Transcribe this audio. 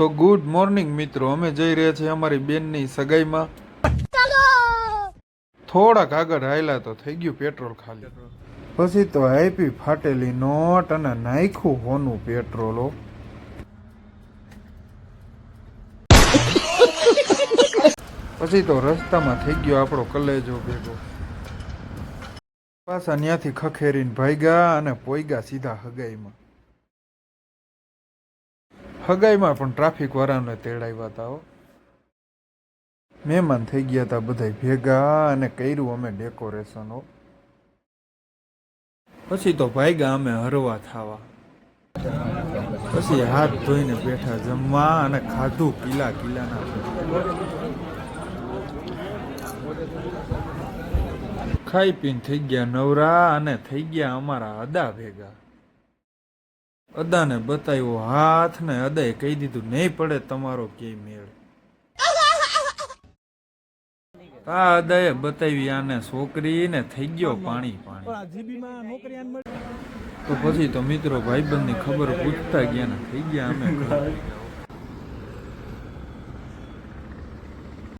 તો good morning મિત્રો, અમે જઈ રહ્યા છીએ અમારી બેનની સગાઈમાં. થોડાક આગળ હાલ્યા તો થઈ ગયું પેટ્રોલ ખાલી. પછી તો આપી ફાટેલી નોટ અને નાખ્યું હોનું પેટ્રોલ. પછી તો રસ્તામાં થઈ ગયો આપણો કલેજો ભેગો. પાછા ત્યાંથી ખખેરીને ભાગ્યા અને પોઈગા સીધા હગાઈમાં. હગાઈમાં પણ ટ્રાફિક વાળાને તેડાવ્યા હતા. મહેમાન થઈ ગયા હતા બધા ભેગા અને કર્યું અમે ડેકોરેશન. પછી તો ભાગ્યા અમે હરવા થાવા. પછી હાથ ધોઈને બેઠા જમવા અને ખાધું કિલાના. ખાઈ પીને થઈ ગયા નવરા અને થઈ ગયા અમારા અદા ભેગા. અદાને બતાવ્યો હાથ ને અદાએ કહી દીધું નહીં પડે તમારો કે મેળ. આ અદાએ બતાવી આને છોકરી ને થઈ ગયો પાણી. તો પછી તો મિત્રો ભાઈબંધની ખબર પૂછતા ગયા ને થઈ ગયા અમે.